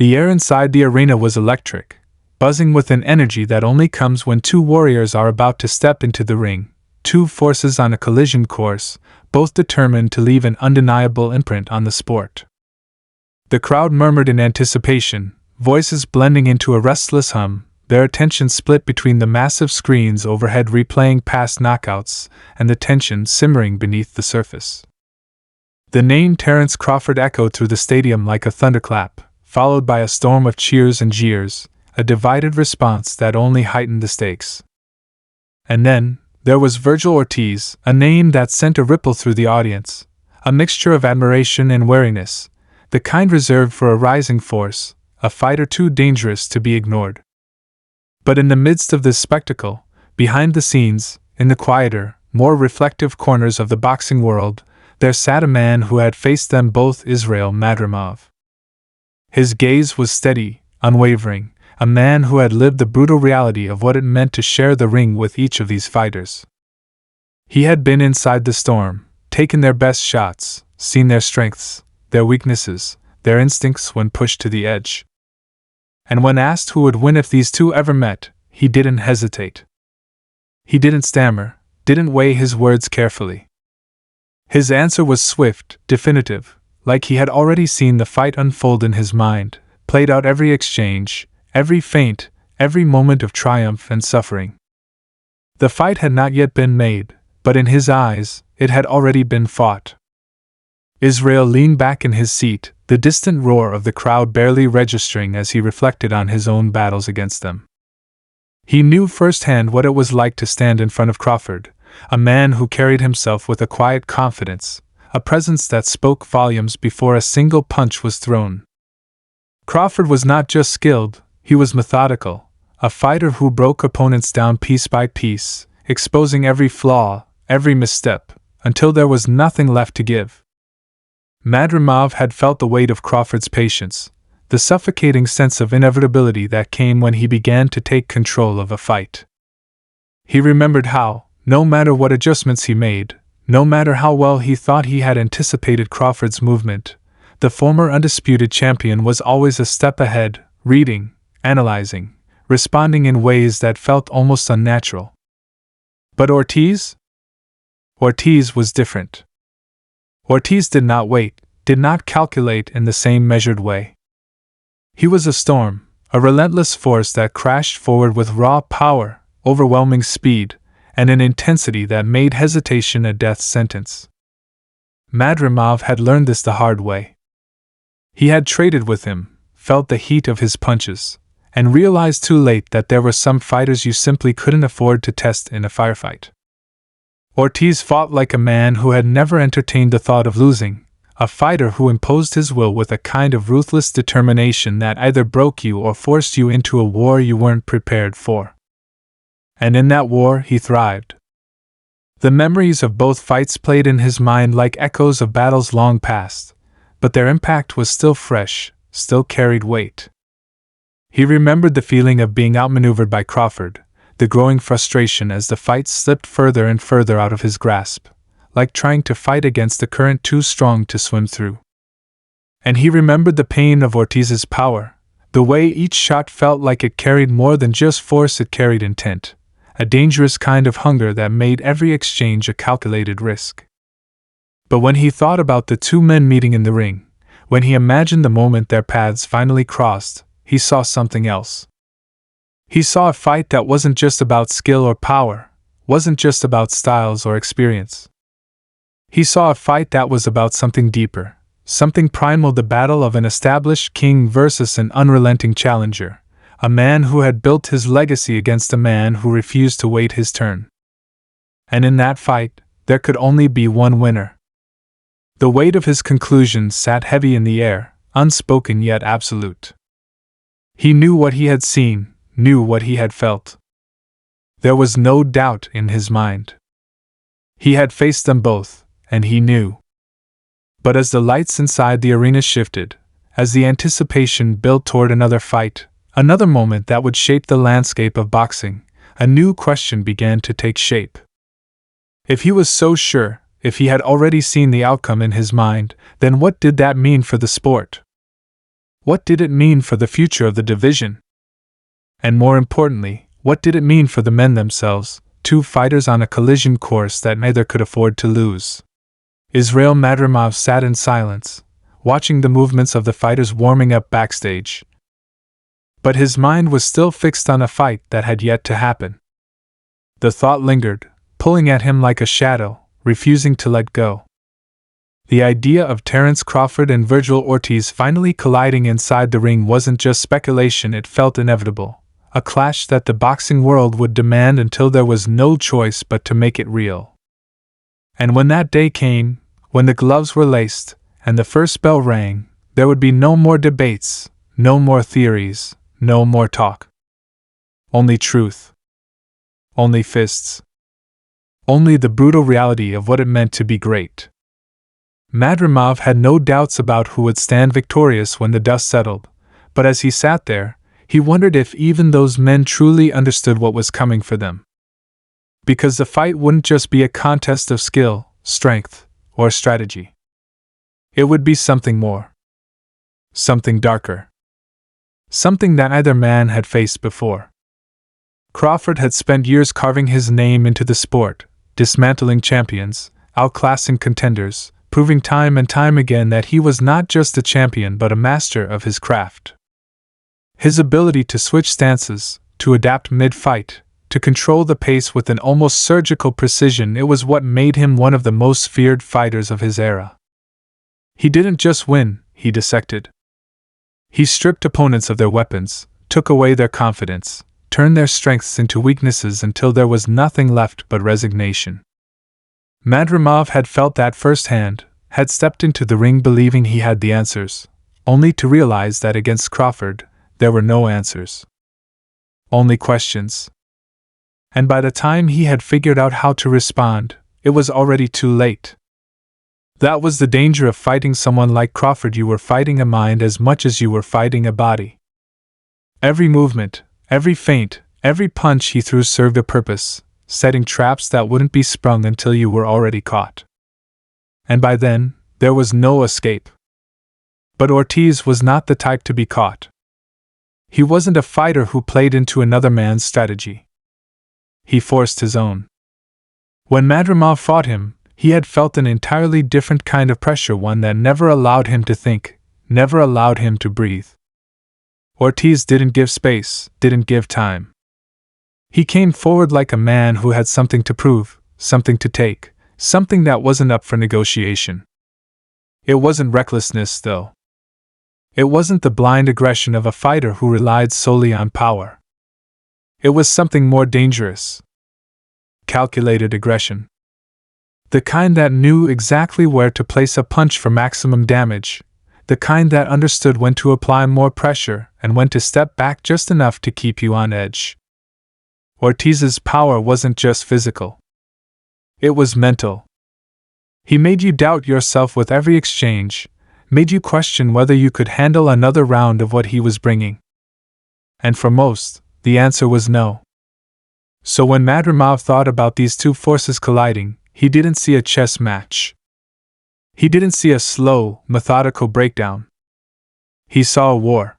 The air inside the arena was electric, buzzing with an energy that only comes when two warriors are about to step into the ring, two forces on a collision course, both determined to leave an undeniable imprint on the sport. The crowd murmured in anticipation, voices blending into a restless hum, their attention split between the massive screens overhead replaying past knockouts and the tension simmering beneath the surface. The name Terence Crawford echoed through the stadium like a thunderclap, followed by a storm of cheers and jeers, a divided response that only heightened the stakes. And then, there was Vergil Ortiz, a name that sent a ripple through the audience, a mixture of admiration and wariness, the kind reserved for a rising force, a fighter too dangerous to be ignored. But in the midst of this spectacle, behind the scenes, in the quieter, more reflective corners of the boxing world, there sat a man who had faced them both, Israil Madrimov. His gaze was steady, unwavering, a man who had lived the brutal reality of what it meant to share the ring with each of these fighters. He had been inside the storm, taken their best shots, seen their strengths, their weaknesses, their instincts when pushed to the edge. And when asked who would win if these two ever met, he didn't hesitate. He didn't stammer, didn't weigh his words carefully. His answer was swift, definitive, like he had already seen the fight unfold in his mind, played out every exchange, every feint, every moment of triumph and suffering. The fight had not yet been made, but in his eyes, it had already been fought. Israil leaned back in his seat, the distant roar of the crowd barely registering as he reflected on his own battles against them. He knew firsthand what it was like to stand in front of Crawford, a man who carried himself with a quiet confidence, a presence that spoke volumes before a single punch was thrown. Crawford was not just skilled, he was methodical, a fighter who broke opponents down piece by piece, exposing every flaw, every misstep, until there was nothing left to give. Madrimov had felt the weight of Crawford's patience, the suffocating sense of inevitability that came when he began to take control of a fight. He remembered how, no matter what adjustments he made, no matter how well he thought he had anticipated Crawford's movement, the former undisputed champion was always a step ahead, reading, analyzing, responding in ways that felt almost unnatural. But Ortiz? Ortiz was different. Ortiz did not wait, did not calculate in the same measured way. He was a storm, a relentless force that crashed forward with raw power, overwhelming speed, and an intensity that made hesitation a death sentence. Madrimov had learned this the hard way. He had traded with him, felt the heat of his punches, and realized too late that there were some fighters you simply couldn't afford to test in a firefight. Ortiz fought like a man who had never entertained the thought of losing, a fighter who imposed his will with a kind of ruthless determination that either broke you or forced you into a war you weren't prepared for. And in that war he thrived. The memories of both fights played in his mind like echoes of battles long past, but their impact was still fresh, still carried weight. He remembered the feeling of being outmaneuvered by Crawford, the growing frustration as the fight slipped further and further out of his grasp, like trying to fight against a current too strong to swim through. And he remembered the pain of Ortiz's power, the way each shot felt like it carried more than just force, it carried intent, a dangerous kind of hunger that made every exchange a calculated risk. But when he thought about the two men meeting in the ring, when he imagined the moment their paths finally crossed, he saw something else. He saw a fight that wasn't just about skill or power, wasn't just about styles or experience. He saw a fight that was about something deeper, something primal, the battle of an established king versus an unrelenting challenger, a man who had built his legacy against a man who refused to wait his turn. And in that fight, there could only be one winner. The weight of his conclusions sat heavy in the air, unspoken yet absolute. He knew what he had seen, knew what he had felt. There was no doubt in his mind. He had faced them both, and he knew. But as the lights inside the arena shifted, as the anticipation built toward another fight, another moment that would shape the landscape of boxing, a new question began to take shape. If he was so sure, if he had already seen the outcome in his mind, then what did that mean for the sport? What did it mean for the future of the division? And more importantly, what did it mean for the men themselves, two fighters on a collision course that neither could afford to lose? Israil Madrimov sat in silence, watching the movements of the fighters warming up backstage. But his mind was still fixed on a fight that had yet to happen. The thought lingered, pulling at him like a shadow, refusing to let go. The idea of Terence Crawford and Vergil Ortiz finally colliding inside the ring wasn't just speculation, it felt inevitable, a clash that the boxing world would demand until there was no choice but to make it real. And when that day came, when the gloves were laced, and the first bell rang, there would be no more debates, no more theories, no more talk. Only truth. Only fists. Only the brutal reality of what it meant to be great. Madrimov had no doubts about who would stand victorious when the dust settled, but as he sat there, he wondered if even those men truly understood what was coming for them. Because the fight wouldn't just be a contest of skill, strength, or strategy. It would be something more. Something darker. Something that neither man had faced before. Crawford had spent years carving his name into the sport, dismantling champions, outclassing contenders, proving time and time again that he was not just a champion but a master of his craft. His ability to switch stances, to adapt mid-fight, to control the pace with an almost surgical precision, it was what made him one of the most feared fighters of his era. He didn't just win, he dissected. He stripped opponents of their weapons, took away their confidence, turned their strengths into weaknesses until there was nothing left but resignation. Madrimov had felt that firsthand, had stepped into the ring believing he had the answers, only to realize that against Crawford, there were no answers. Only questions. And by the time he had figured out how to respond, it was already too late. That was the danger of fighting someone like Crawford. You were fighting a mind as much as you were fighting a body. Every movement, every feint, every punch he threw served a purpose, setting traps that wouldn't be sprung until you were already caught. And by then, there was no escape. But Ortiz was not the type to be caught. He wasn't a fighter who played into another man's strategy. He forced his own. When Madrimov fought him, he had felt an entirely different kind of pressure, one that never allowed him to think, never allowed him to breathe. Ortiz didn't give space, didn't give time. He came forward like a man who had something to prove, something to take, something that wasn't up for negotiation. It wasn't recklessness, though. It wasn't the blind aggression of a fighter who relied solely on power. It was something more dangerous. Calculated aggression. The kind that knew exactly where to place a punch for maximum damage, the kind that understood when to apply more pressure and when to step back just enough to keep you on edge. Ortiz's power wasn't just physical. It was mental. He made you doubt yourself with every exchange, made you question whether you could handle another round of what he was bringing. And for most, the answer was no. So when Madrimov thought about these two forces colliding, he didn't see a chess match. He didn't see a slow, methodical breakdown. He saw a war.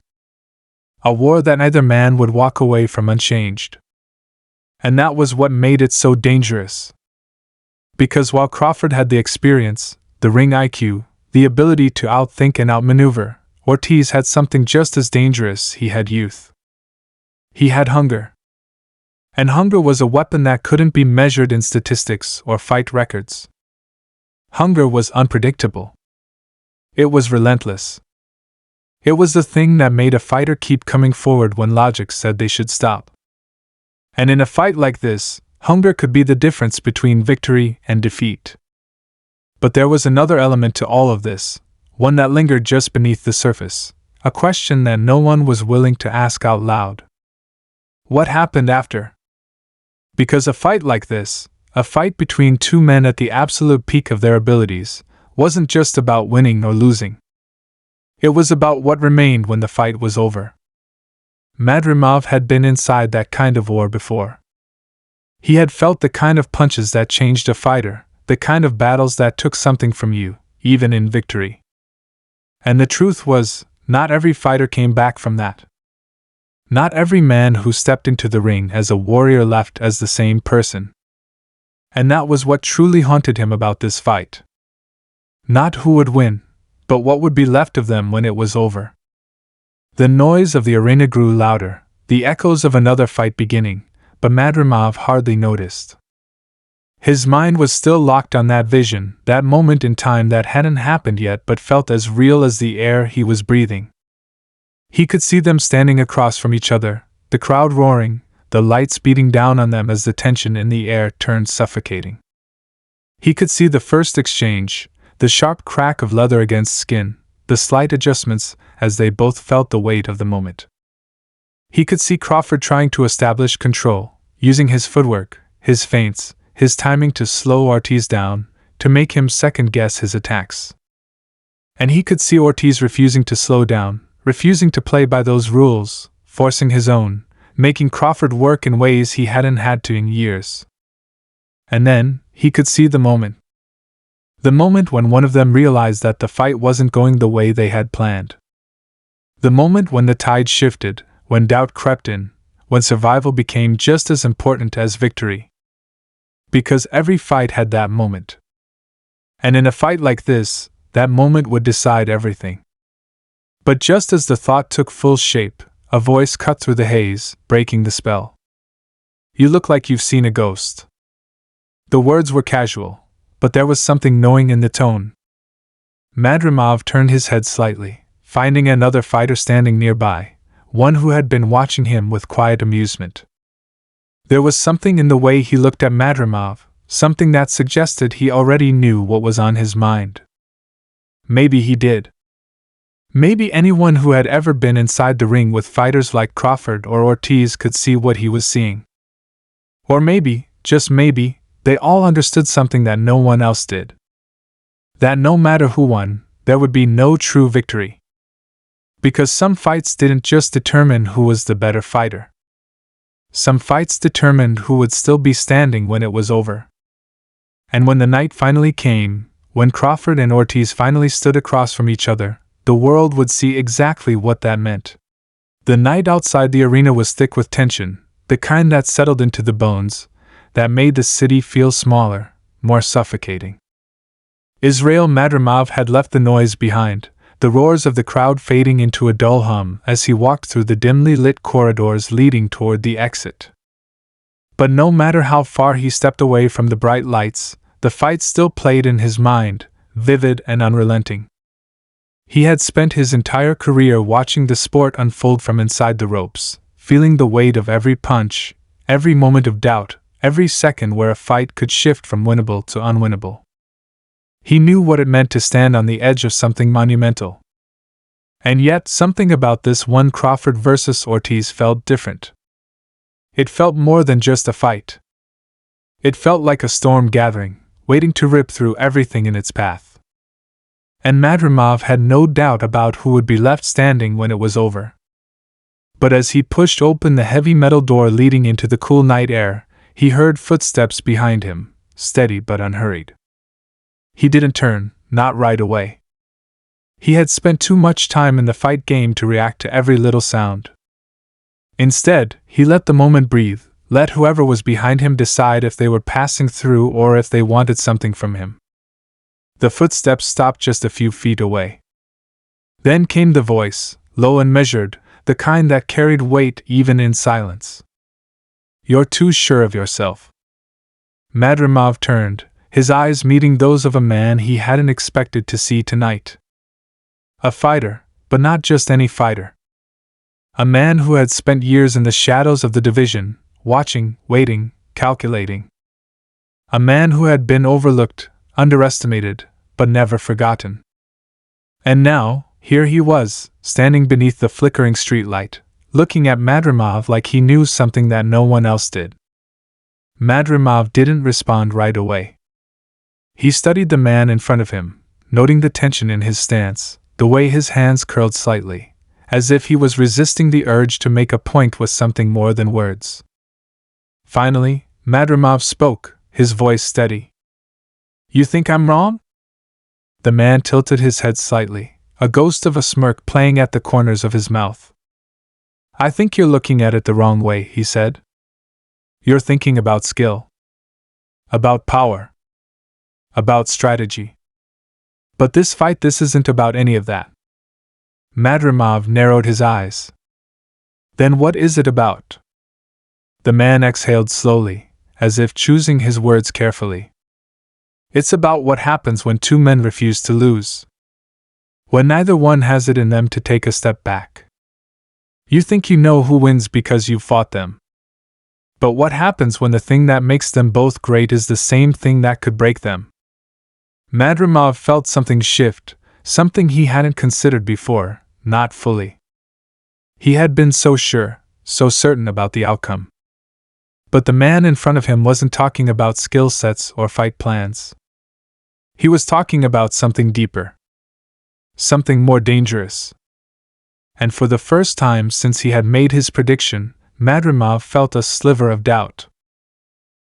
A war that neither man would walk away from unchanged. And that was what made it so dangerous. Because while Crawford had the experience, the ring IQ, the ability to outthink and outmaneuver, Ortiz had something just as dangerous. He had youth. He had hunger. And hunger was a weapon that couldn't be measured in statistics or fight records. Hunger was unpredictable. It was relentless. It was the thing that made a fighter keep coming forward when logic said they should stop. And in a fight like this, hunger could be the difference between victory and defeat. But there was another element to all of this, one that lingered just beneath the surface, a question that no one was willing to ask out loud. What happened after? Because a fight like this, a fight between two men at the absolute peak of their abilities, wasn't just about winning or losing. It was about what remained when the fight was over. Madrimov had been inside that kind of war before. He had felt the kind of punches that changed a fighter, the kind of battles that took something from you, even in victory. And the truth was, not every fighter came back from that. Not every man who stepped into the ring as a warrior left as the same person. And that was what truly haunted him about this fight. Not who would win, but what would be left of them when it was over. The noise of the arena grew louder, the echoes of another fight beginning, but Madrimov hardly noticed. His mind was still locked on that vision, that moment in time that hadn't happened yet but felt as real as the air he was breathing. He could see them standing across from each other, the crowd roaring, the lights beating down on them as the tension in the air turned suffocating. He could see the first exchange, the sharp crack of leather against skin, the slight adjustments as they both felt the weight of the moment. He could see Crawford trying to establish control, using his footwork, his feints, his timing to slow Ortiz down, to make him second-guess his attacks. And he could see Ortiz refusing to slow down, refusing to play by those rules, forcing his own, making Crawford work in ways he hadn't had to in years. And then, he could see the moment. The moment when one of them realized that the fight wasn't going the way they had planned. The moment when the tide shifted, when doubt crept in, when survival became just as important as victory. Because every fight had that moment. And in a fight like this, that moment would decide everything. But just as the thought took full shape, a voice cut through the haze, breaking the spell. "You look like you've seen a ghost." The words were casual, but there was something knowing in the tone. Madrimov turned his head slightly, finding another fighter standing nearby, one who had been watching him with quiet amusement. There was something in the way he looked at Madrimov, something that suggested he already knew what was on his mind. Maybe he did. Maybe anyone who had ever been inside the ring with fighters like Crawford or Ortiz could see what he was seeing. Or maybe, just maybe, they all understood something that no one else did. That no matter who won, there would be no true victory. Because some fights didn't just determine who was the better fighter. Some fights determined who would still be standing when it was over. And when the night finally came, when Crawford and Ortiz finally stood across from each other, the world would see exactly what that meant. The night outside the arena was thick with tension, the kind that settled into the bones, that made the city feel smaller, more suffocating. Israil Madrimov had left the noise behind, the roars of the crowd fading into a dull hum as he walked through the dimly lit corridors leading toward the exit. But no matter how far he stepped away from the bright lights, the fight still played in his mind, vivid and unrelenting. He had spent his entire career watching the sport unfold from inside the ropes, feeling the weight of every punch, every moment of doubt, every second where a fight could shift from winnable to unwinnable. He knew what it meant to stand on the edge of something monumental. And yet, something about this one Crawford versus Ortiz felt different. It felt more than just a fight. It felt like a storm gathering, waiting to rip through everything in its path. And Madrimov had no doubt about who would be left standing when it was over. But as he pushed open the heavy metal door leading into the cool night air, he heard footsteps behind him, steady but unhurried. He didn't turn, not right away. He had spent too much time in the fight game to react to every little sound. Instead, he let the moment breathe, let whoever was behind him decide if they were passing through or if they wanted something from him. The footsteps stopped just a few feet away. Then came the voice, low and measured, the kind that carried weight even in silence. "You're too sure of yourself." Madrimov turned, his eyes meeting those of a man he hadn't expected to see tonight. A fighter, but not just any fighter. A man who had spent years in the shadows of the division, watching, waiting, calculating. A man who had been overlooked, underestimated, but never forgotten. And now, here he was, standing beneath the flickering streetlight, looking at Madrimov like he knew something that no one else did. Madrimov didn't respond right away. He studied the man in front of him, noting the tension in his stance, the way his hands curled slightly, as if he was resisting the urge to make a point with something more than words. Finally, Madrimov spoke, his voice steady. "You think I'm wrong?" The man tilted his head slightly, a ghost of a smirk playing at the corners of his mouth. "I think you're looking at it the wrong way," he said. "You're thinking about skill. About power. About strategy. But this isn't about any of that." Madrimov narrowed his eyes. "Then what is it about?" The man exhaled slowly, as if choosing his words carefully. "It's about what happens when two men refuse to lose. When neither one has it in them to take a step back. You think you know who wins because you've fought them. But what happens when the thing that makes them both great is the same thing that could break them?" Madrimov felt something shift, something he hadn't considered before, not fully. He had been so sure, so certain about the outcome. But the man in front of him wasn't talking about skill sets or fight plans. He was talking about something deeper. Something more dangerous. And for the first time since he had made his prediction, Madrimov felt a sliver of doubt.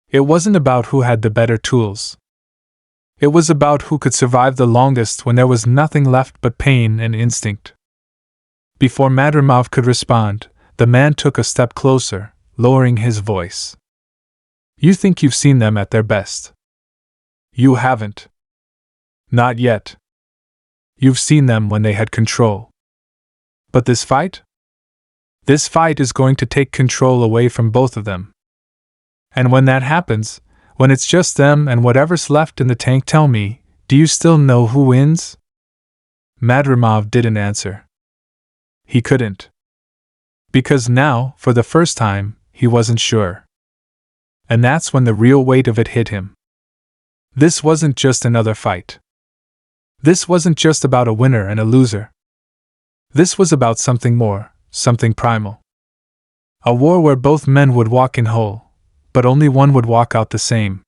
It wasn't about who had the better tools. It was about who could survive the longest when there was nothing left but pain and instinct. Before Madrimov could respond, the man took a step closer, lowering his voice. "You think you've seen them at their best. You haven't. Not yet. You've seen them when they had control. But this fight? This fight is going to take control away from both of them. And when that happens, when it's just them and whatever's left in the tank, tell me, do you still know who wins?" Madrimov didn't answer. He couldn't. Because now, for the first time, he wasn't sure. And that's when the real weight of it hit him. This wasn't just another fight. This wasn't just about a winner and a loser. This was about something more, something primal. A war where both men would walk in whole, but only one would walk out the same.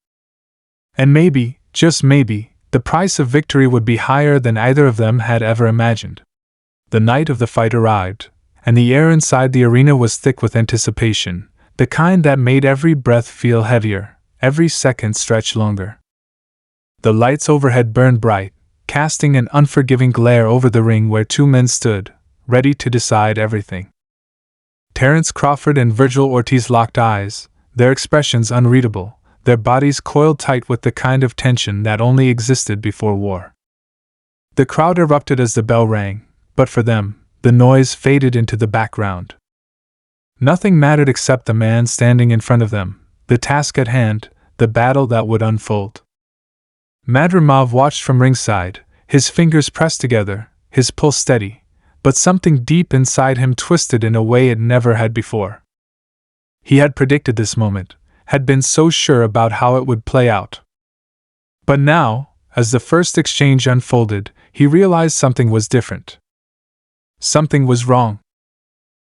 And maybe, just maybe, the price of victory would be higher than either of them had ever imagined. The night of the fight arrived, and the air inside the arena was thick with anticipation, the kind that made every breath feel heavier, every second stretch longer. The lights overhead burned bright, casting an unforgiving glare over the ring where two men stood, ready to decide everything. Terence Crawford and Vergil Ortiz locked eyes, their expressions unreadable, their bodies coiled tight with the kind of tension that only existed before war. The crowd erupted as the bell rang, but for them, the noise faded into the background. Nothing mattered except the man standing in front of them, the task at hand, the battle that would unfold. Madrimov watched from ringside, his fingers pressed together, his pulse steady, but something deep inside him twisted in a way it never had before. He had predicted this moment, had been so sure about how it would play out. But now, as the first exchange unfolded, he realized something was different. Something was wrong.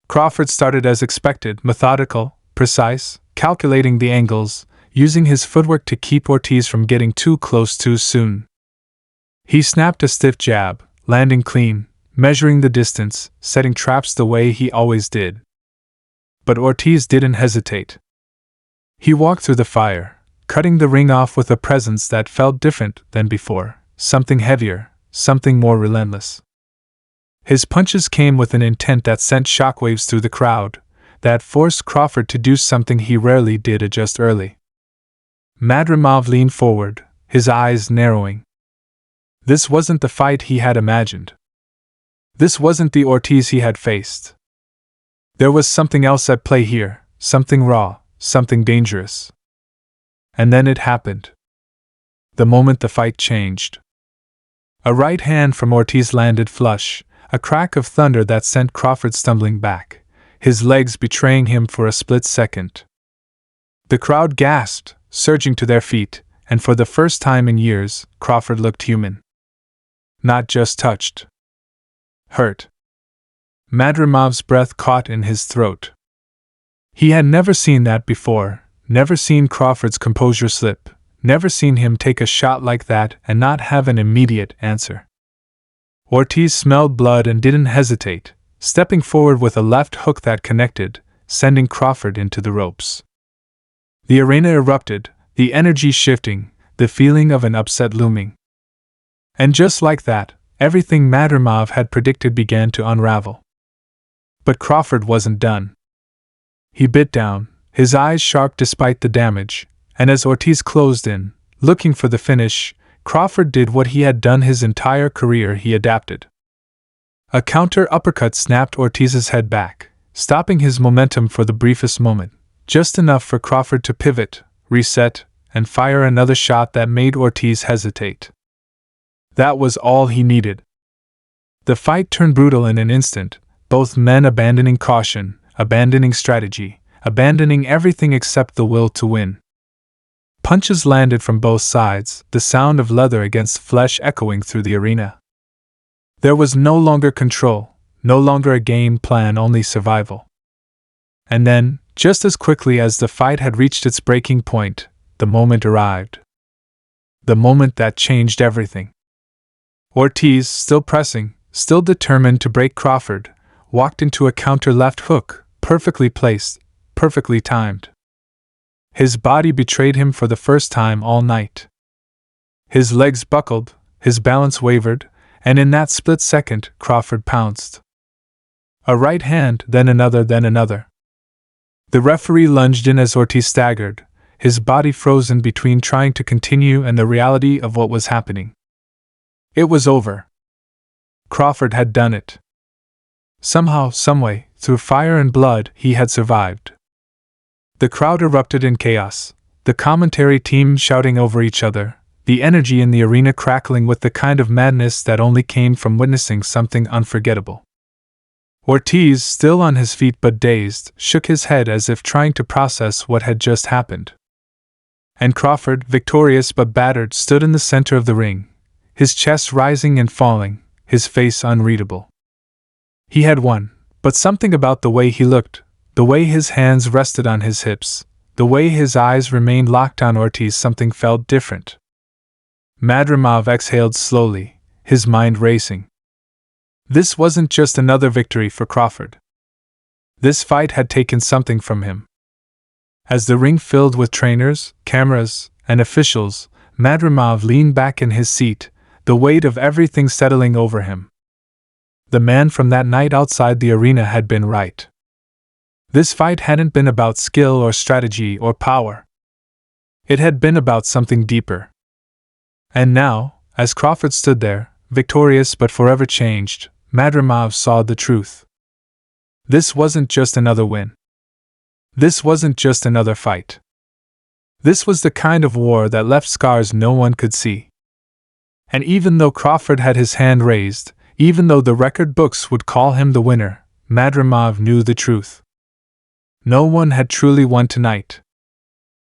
Crawford started as expected, methodical, precise, calculating the angles, using his footwork to keep Ortiz from getting too close too soon. He snapped a stiff jab, landing clean, measuring the distance, setting traps the way he always did. But Ortiz didn't hesitate. He walked through the fire, cutting the ring off with a presence that felt different than before, something heavier, something more relentless. His punches came with an intent that sent shockwaves through the crowd, that forced Crawford to do something he rarely did adjust early. Madrimov leaned forward, his eyes narrowing. This wasn't the fight he had imagined. This wasn't the Ortiz he had faced. There was something else at play here, something raw, something dangerous. And then it happened. The moment the fight changed. A right hand from Ortiz landed flush, a crack of thunder that sent Crawford stumbling back, his legs betraying him for a split second. The crowd gasped, surging to their feet, and for the first time in years, Crawford looked human. Not just touched. Hurt. Madrimov's breath caught in his throat. He had never seen that before, never seen Crawford's composure slip, never seen him take a shot like that and not have an immediate answer. Ortiz smelled blood and didn't hesitate, stepping forward with a left hook that connected, sending Crawford into the ropes. The arena erupted, the energy shifting, the feeling of an upset looming. And just like that, everything Madrimov had predicted began to unravel. But Crawford wasn't done. He bit down, his eyes sharp despite the damage, and as Ortiz closed in, looking for the finish, Crawford did what he had done his entire career: he adapted. A counter uppercut snapped Ortiz's head back, stopping his momentum for the briefest moment, just enough for Crawford to pivot, reset, and fire another shot that made Ortiz hesitate. That was all he needed. The fight turned brutal in an instant, both men abandoning caution, abandoning strategy, abandoning everything except the will to win. Punches landed from both sides, the sound of leather against flesh echoing through the arena. There was no longer control, no longer a game plan, only survival. And then, just as quickly as the fight had reached its breaking point, the moment arrived. The moment that changed everything. Ortiz, still pressing, still determined to break Crawford, walked into a counter left hook, perfectly placed, perfectly timed. His body betrayed him for the first time all night. His legs buckled, his balance wavered, and in that split second, Crawford pounced. A right hand, then another, then another. The referee lunged in as Ortiz staggered, his body frozen between trying to continue and the reality of what was happening. It was over. Crawford had done it. Somehow, someway, through fire and blood, he had survived. The crowd erupted in chaos, the commentary team shouting over each other, the energy in the arena crackling with the kind of madness that only came from witnessing something unforgettable. Ortiz, still on his feet but dazed, shook his head as if trying to process what had just happened. And Crawford, victorious but battered, stood in the center of the ring, his chest rising and falling, his face unreadable. He had won, but something about the way he looked, the way his hands rested on his hips, the way his eyes remained locked on Ortiz, something felt different. Madrimov exhaled slowly, his mind racing. This wasn't just another victory for Crawford. This fight had taken something from him. As the ring filled with trainers, cameras, and officials, Madrimov leaned back in his seat, the weight of everything settling over him. The man from that night outside the arena had been right. This fight hadn't been about skill or strategy or power. It had been about something deeper. And now, as Crawford stood there, victorious but forever changed, Madrimov saw the truth. This wasn't just another win. This wasn't just another fight. This was the kind of war that left scars no one could see. And even though Crawford had his hand raised, even though the record books would call him the winner, Madrimov knew the truth. No one had truly won tonight.